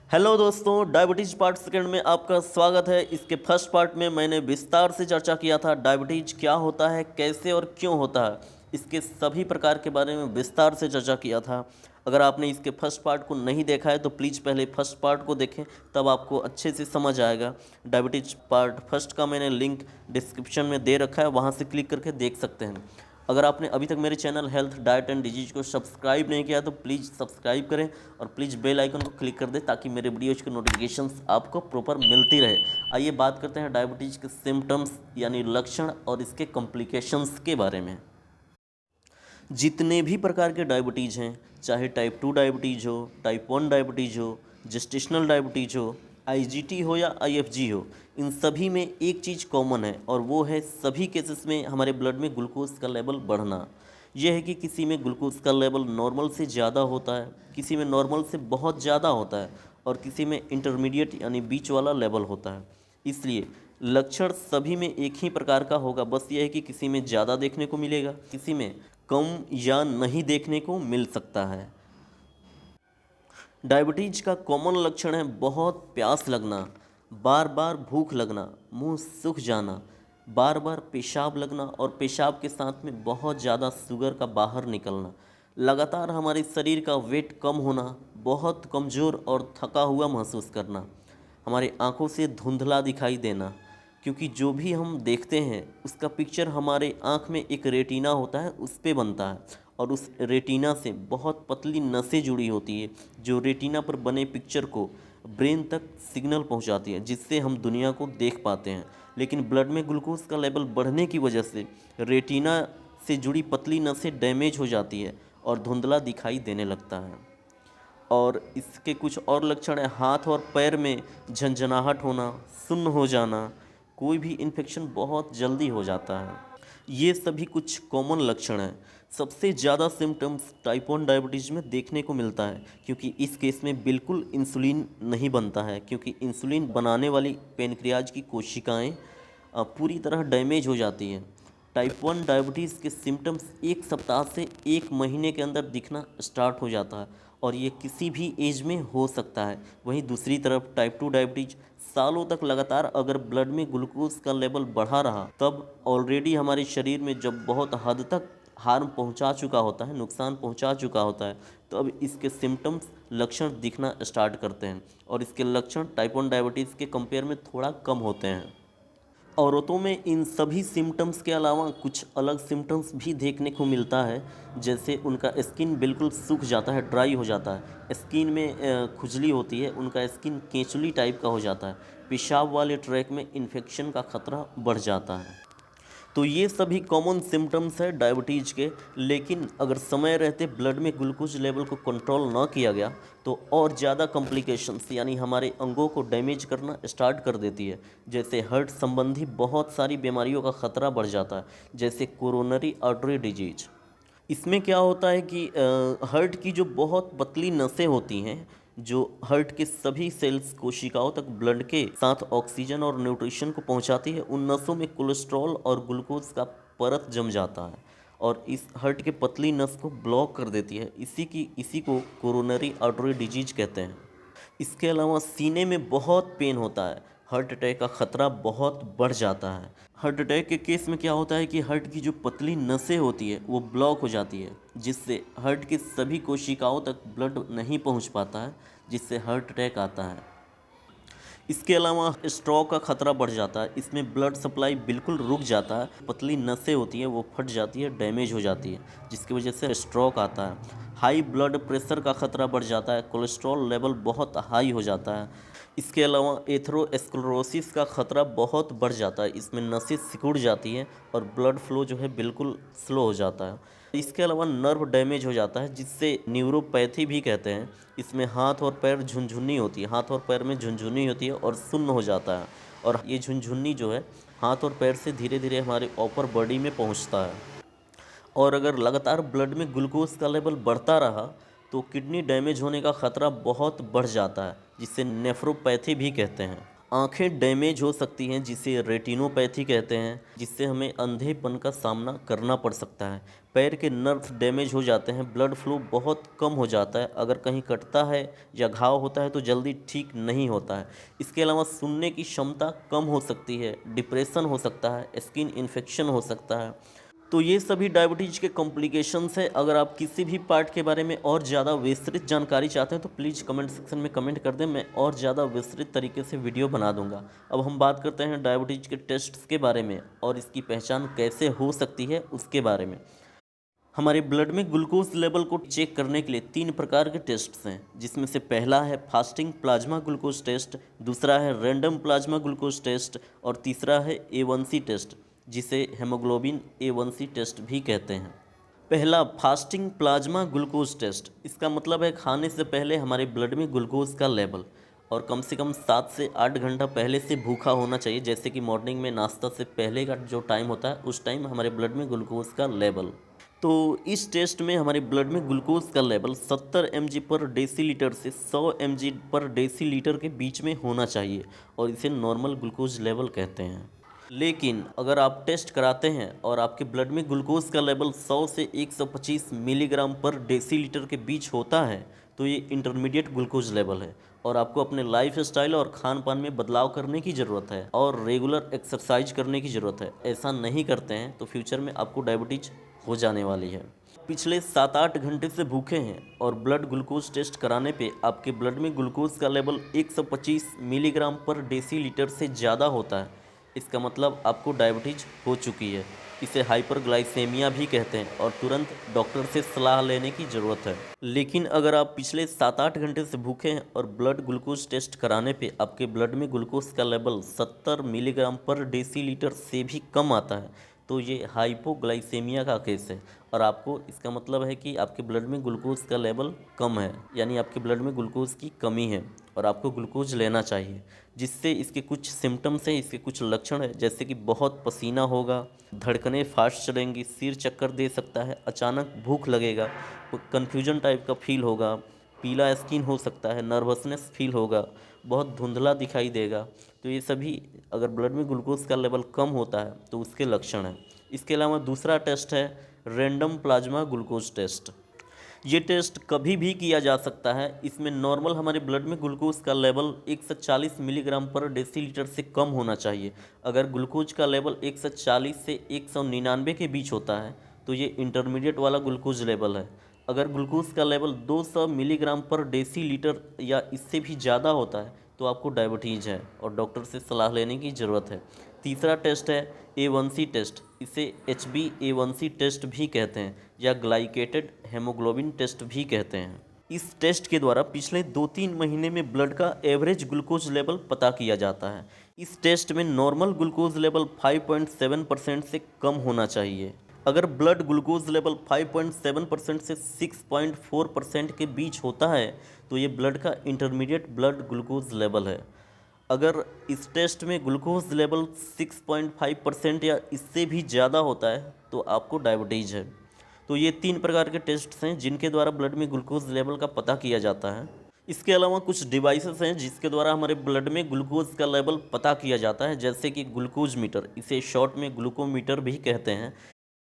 Hello दोस्तों, diabetes part second में आपका स्वागत है। इसके फर्स्ट पार्ट में मैंने विस्तार से चर्चा किया था डायबिटीज क्या होता है, कैसे और क्यों होता है। इसके सभी प्रकार के बारे में विस्तार से चर्चा किया था। अगर आपने इसके फर्स्ट पार्ट को नहीं देखा है तो प्लीज़ पहले फर्स्ट पार्ट को देखें, तब आपको अच्छे से समझ आएगा। डायबिटीज पार्ट फर्स्ट का मैंने लिंक डिस्क्रिप्शन में दे रखा है, वहाँ से क्लिक करके देख सकते हैं। अगर आपने अभी तक मेरे channel health diet and disease को सब्सक्राइब नहीं किया तो प्लीज़ सब्सक्राइब करें और प्लीज़ बेल आइकन को क्लिक कर दें ताकि मेरे वीडियोज़ की नोटिफिकेशंस आपको प्रॉपर मिलती रहे। आइए बात करते हैं डायबिटीज़ के सिम्टम्स यानी लक्षण और इसके कॉम्प्लिकेशंस के बारे में। जितने भी प्रकार के डायबिटीज़ हैं, चाहे टाइप 2 डायबिटीज़ हो, टाइप 1 डायबिटीज़ हो, जेस्टेशनल डायबिटीज़ हो, आईजीटी हो या आईएफजी हो, इन सभी में एक चीज़ कॉमन है और वो है सभी केसेस में हमारे ब्लड में ग्लूकोज का लेवल बढ़ना। यह है कि किसी में ग्लूकोज का लेवल नॉर्मल से ज़्यादा होता है, किसी में नॉर्मल से बहुत ज़्यादा होता है और किसी में इंटरमीडिएट यानी बीच वाला लेवल होता है। इसलिए लक्षण सभी में एक ही प्रकार का होगा, बस यह है कि किसी में ज़्यादा देखने को मिलेगा, किसी में कम या नहीं देखने को मिल सकता है। डायबिटीज का कॉमन लक्षण है बहुत प्यास लगना, बार बार भूख लगना, मुंह सूख जाना, बार बार पेशाब लगना और पेशाब के साथ में बहुत ज़्यादा शुगर का बाहर निकलना, लगातार हमारे शरीर का वेट कम होना, बहुत कमज़ोर और थका हुआ महसूस करना, हमारी आंखों से धुंधला दिखाई देना, क्योंकि जो भी हम देखते हैं उसका पिक्चर हमारे आँख में एक रेटिना होता है उस पे बनता है और उस रेटिना से बहुत पतली नसें जुड़ी होती है जो रेटिना पर बने पिक्चर को ब्रेन तक सिग्नल पहुंचाती है, जिससे हम दुनिया को देख पाते हैं। लेकिन ब्लड में ग्लूकोज का लेवल बढ़ने की वजह से रेटिना से जुड़ी पतली नसें डैमेज हो जाती है और धुंधला दिखाई देने लगता है। और इसके कुछ और लक्षण है, हाथ और पैर में झंझनाहट होना, सुन्न हो जाना, कोई भी इन्फेक्शन बहुत जल्दी हो जाता है। ये सभी कुछ कॉमन लक्षण हैं। सबसे ज़्यादा सिम्टम्स टाइप 1 डायबिटीज़ में देखने को मिलता है, क्योंकि इस केस में बिल्कुल इंसुलिन नहीं बनता है, क्योंकि इंसुलिन बनाने वाली पेनक्रियाज की कोशिकाएं पूरी तरह डैमेज हो जाती हैं। टाइप 1 डायबिटीज़ के सिम्टम्स एक सप्ताह से एक महीने के अंदर दिखना स्टार्ट हो जाता है और ये किसी भी एज में हो सकता है। वहीं दूसरी तरफ टाइप 2 डायबिटीज सालों तक लगातार अगर ब्लड में ग्लूकोज का लेवल बढ़ा रहा, तब ऑलरेडी हमारे शरीर में जब बहुत हद तक हार्म पहुंचा चुका होता है, नुकसान पहुंचा चुका होता है, तो अब इसके सिम्टम्स लक्षण दिखना स्टार्ट करते हैं और इसके लक्षण टाइप 1 डायबिटीज़ के कंपेयर में थोड़ा कम होते हैं। औरतों में इन सभी सिम्टम्स के अलावा कुछ अलग सिम्टम्स भी देखने को मिलता है, जैसे उनका स्किन बिल्कुल सूख जाता है, ड्राई हो जाता है, स्किन में खुजली होती है, उनका स्किन केंचुली टाइप का हो जाता है, पेशाब वाले ट्रैक में इन्फेक्शन का खतरा बढ़ जाता है। तो ये सभी कॉमन सिम्टम्स है डायबिटीज़ के। लेकिन अगर समय रहते ब्लड में ग्लूकोज लेवल को कंट्रोल ना किया गया तो और ज़्यादा कॉम्प्लिकेशंस यानी हमारे अंगों को डैमेज करना स्टार्ट कर देती है। जैसे हार्ट संबंधी बहुत सारी बीमारियों का खतरा बढ़ जाता है, जैसे कोरोनरी आर्टरी डिजीज। इसमें क्या होता है कि हार्ट की जो बहुत पतली नसें होती हैं, जो हार्ट के सभी सेल्स कोशिकाओं तक ब्लड के साथ ऑक्सीजन और न्यूट्रिशन को पहुंचाती है, उन नसों में कोलेस्ट्रॉल और ग्लूकोज का परत जम जाता है और इस हार्ट के पतली नस को ब्लॉक कर देती है। इसी को कोरोनरी आर्टरी डिजीज कहते हैं। इसके अलावा सीने में बहुत पेन होता है, हार्ट अटैक का खतरा बहुत बढ़ जाता है। हार्ट अटैक के केस में क्या होता है कि हार्ट की जो पतली नसें होती है वो ब्लॉक हो जाती है, जिससे हार्ट के सभी कोशिकाओं तक ब्लड नहीं पहुंच पाता है, जिससे हार्ट अटैक आता है। इसके अलावा स्ट्रोक का खतरा बढ़ जाता है, इसमें ब्लड सप्लाई बिल्कुल रुक जाता है, पतली नसें होती हैं वो फट जाती है, डैमेज हो जाती है, जिसकी वजह से स्ट्रोक आता है। हाई ब्लड प्रेशर का खतरा बढ़ जाता है, कोलेस्ट्रॉल लेवल बहुत हाई हो जाता है। इसके अलावा एथेरोस्क्लेरोसिस का खतरा बहुत बढ़ जाता है, इसमें नसें सिकुड़ जाती हैं और ब्लड फ्लो जो है बिल्कुल स्लो हो जाता है। इसके अलावा नर्व डैमेज हो जाता है, जिससे न्यूरोपैथी भी कहते हैं। इसमें हाथ और पैर झुनझुनी होती है, हाथ और पैर में झुनझुनी होती है और सुन्न हो जाता है और ये झुनझुनी जो है हाथ और पैर से धीरे धीरे हमारे अपर बॉडी में पहुंचता है। और अगर लगातार ब्लड में ग्लूकोज का लेवल बढ़ता रहा तो किडनी डैमेज होने का खतरा बहुत बढ़ जाता है, जिसे नेफ्रोपैथी भी कहते हैं। आंखें डैमेज हो सकती हैं जिसे रेटिनोपैथी कहते हैं, जिससे हमें अंधेपन का सामना करना पड़ सकता है। पैर के नर्व्स डैमेज हो जाते हैं, ब्लड फ्लो बहुत कम हो जाता है, अगर कहीं कटता है या घाव होता है तो जल्दी ठीक नहीं होता है। इसके अलावा सुनने की क्षमता कम हो सकती है, डिप्रेशन हो सकता है, स्किन इन्फेक्शन हो सकता है। तो ये सभी डायबिटीज़ के कॉम्प्लिकेशंस हैं। अगर आप किसी भी पार्ट के बारे में और ज़्यादा विस्तृत जानकारी चाहते हैं तो प्लीज़ कमेंट सेक्शन में कमेंट कर दें, मैं और ज़्यादा विस्तृत तरीके से वीडियो बना दूंगा। अब हम बात करते हैं डायबिटीज़ के टेस्ट्स के बारे में और इसकी पहचान कैसे हो सकती है उसके बारे में। हमारे ब्लड में ग्लूकोज लेवल को चेक करने के लिए 3 प्रकार के टेस्ट्स हैं, जिसमें से पहला है फास्टिंग प्लाज्मा ग्लूकोज टेस्ट, दूसरा है रैंडम प्लाज्मा ग्लूकोज टेस्ट और तीसरा है A1C टेस्ट, जिसे हेमोग्लोबिन A1C टेस्ट भी कहते हैं। पहला फास्टिंग प्लाज्मा ग्लूकोज टेस्ट, इसका मतलब है खाने से पहले हमारे ब्लड में ग्लूकोज का लेवल और कम से कम 7 से 8 घंटा पहले से भूखा होना चाहिए। जैसे कि मॉर्निंग में नाश्ता से पहले का जो टाइम होता है उस टाइम हमारे ब्लड में ग्लूकोज का लेवल। तो इस टेस्ट में हमारे ब्लड में ग्लूकोज का लेवल 70 mg पर डेसीलीटर से 100 mg पर डेसीलीटर के बीच में होना चाहिए और इसे नॉर्मल ग्लूकोज लेवल कहते हैं। लेकिन अगर आप टेस्ट कराते हैं और आपके ब्लड में ग्लूकोज का लेवल 100 से 125 मिलीग्राम पर डेसीलीटर के बीच होता है तो ये इंटरमीडिएट ग्लूकोज लेवल है और आपको अपने लाइफ स्टाइल और खान पान में बदलाव करने की ज़रूरत है और रेगुलर एक्सरसाइज करने की ज़रूरत है। ऐसा नहीं करते हैं तो फ्यूचर में आपको डायबिटीज हो जाने वाली है। पिछले 7-8 घंटे से भूखे हैं और ब्लड ग्लूकोज टेस्ट कराने पे आपके ब्लड में ग्लूकोज का लेवल 125 मिलीग्राम पर डेसीलीटर से ज़्यादा होता है, इसका मतलब आपको डायबिटीज हो चुकी है। इसे हाइपरग्लाइसेमिया भी कहते हैं और तुरंत डॉक्टर से सलाह लेने की ज़रूरत है। लेकिन अगर आप पिछले 7-8 घंटे से भूखे हैं और ब्लड ग्लूकोज टेस्ट कराने पे आपके ब्लड में ग्लूकोज का लेवल 70 मिलीग्राम पर डेसीलीटर से भी कम आता है तो ये हाइपोग्लाइसेमिया का केस है और आपको इसका मतलब है कि आपके ब्लड में ग्लूकोज का लेवल कम है, यानी आपके ब्लड में ग्लूकोज की कमी है और आपको ग्लूकोज लेना चाहिए। जिससे इसके कुछ सिम्टम्स हैं, इसके कुछ लक्षण हैं, जैसे कि बहुत पसीना होगा, धड़कनें फास्ट चलेंगी, सिर चक्कर दे सकता है, अचानक भूख लगेगा, कन्फ्यूजन टाइप का फील होगा, पीला स्किन हो सकता है, नर्वसनेस फील होगा, बहुत धुंधला दिखाई देगा। तो ये सभी अगर ब्लड में ग्लूकोज का लेवल कम होता है तो उसके लक्षण हैं। इसके अलावा दूसरा टेस्ट है रैंडम प्लाज्मा ग्लूकोज टेस्ट। ये टेस्ट कभी भी किया जा सकता है। इसमें नॉर्मल हमारे ब्लड में ग्लूकोज का लेवल 140 मिलीग्राम पर डेसीलीटर से कम होना चाहिए। अगर ग्लूकोज का लेवल 140 से 199 के बीच होता है तो ये इंटरमीडिएट वाला ग्लूकोज लेवल है। अगर ग्लूकोज का लेवल 200 मिलीग्राम पर डेसीलीटर या इससे भी ज़्यादा होता है तो आपको डायबिटीज़ है और डॉक्टर से सलाह लेने की ज़रूरत है। तीसरा टेस्ट है A1C टेस्ट, इसे HbA1c टेस्ट भी कहते हैं या ग्लाइकेटेड हेमोग्लोबिन टेस्ट भी कहते हैं। इस टेस्ट के द्वारा पिछले 2-3 महीने में ब्लड का एवरेज ग्लूकोज लेवल पता किया जाता है। इस टेस्ट में नॉर्मल ग्लूकोज लेवल 5.7% से कम होना चाहिए। अगर ब्लड ग्लूकोज लेवल 5.7% से 6.4% के बीच होता है तो ये ब्लड का इंटरमीडिएट ब्लड ग्लूकोज लेवल है। अगर इस टेस्ट में ग्लूकोज लेवल 6.5% या इससे भी ज़्यादा होता है तो आपको डायबिटीज़ है। तो ये 3 प्रकार के टेस्ट्स हैं जिनके द्वारा ब्लड में ग्लूकोज लेवल का पता किया जाता है। इसके अलावा कुछ डिवाइसेस हैं जिसके द्वारा हमारे ब्लड में ग्लूकोज का लेवल पता किया जाता है, जैसे कि ग्लूकोज मीटर, इसे शॉर्ट में ग्लूकोमीटर भी कहते हैं।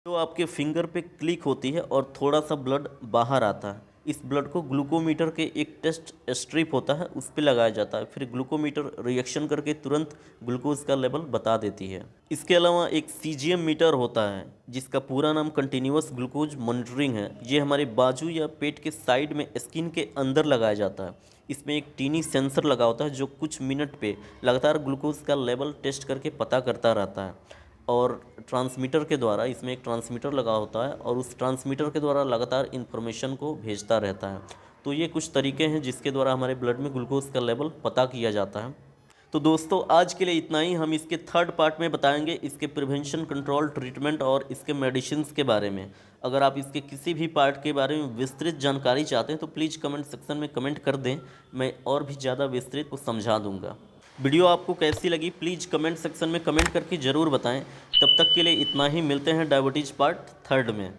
तो आपके फिंगर पे क्लिक होती है और थोड़ा सा ब्लड बाहर आता है। इस ब्लड को ग्लूकोमीटर के एक टेस्ट स्ट्रिप होता है उस पर लगाया जाता है, फिर ग्लूकोमीटर रिएक्शन करके तुरंत ग्लूकोज का लेवल बता देती है। इसके अलावा एक CGM मीटर होता है जिसका पूरा नाम कंटिन्यूअस ग्लूकोज मॉनिटरिंग है। ये हमारे बाजू या पेट के साइड में स्किन के अंदर लगाया जाता है। इसमें एक टीनी सेंसर लगा होता है जो कुछ मिनट पे लगातार ग्लूकोज का लेवल टेस्ट करके पता करता रहता है और ट्रांसमीटर के द्वारा, इसमें एक ट्रांसमीटर लगा होता है और उस ट्रांसमीटर के द्वारा लगातार इन्फॉर्मेशन को भेजता रहता है। तो ये कुछ तरीके हैं जिसके द्वारा हमारे ब्लड में ग्लूकोज का लेवल पता किया जाता है। तो दोस्तों आज के लिए इतना ही। हम इसके थर्ड पार्ट में बताएंगे इसके प्रिवेंशन, कंट्रोल, ट्रीटमेंट और इसके मेडिसिन्स के बारे में। अगर आप इसके किसी भी पार्ट के बारे में विस्तृत जानकारी चाहते हैं तो प्लीज़ कमेंट सेक्शन में कमेंट कर दें, मैं और भी ज़्यादा विस्तृत को समझा दूँगा। वीडियो आपको कैसी लगी प्लीज़ कमेंट सेक्शन में कमेंट करके ज़रूर बताएं। तब तक के लिए इतना ही, मिलते हैं डायबिटीज़ पार्ट 3 में।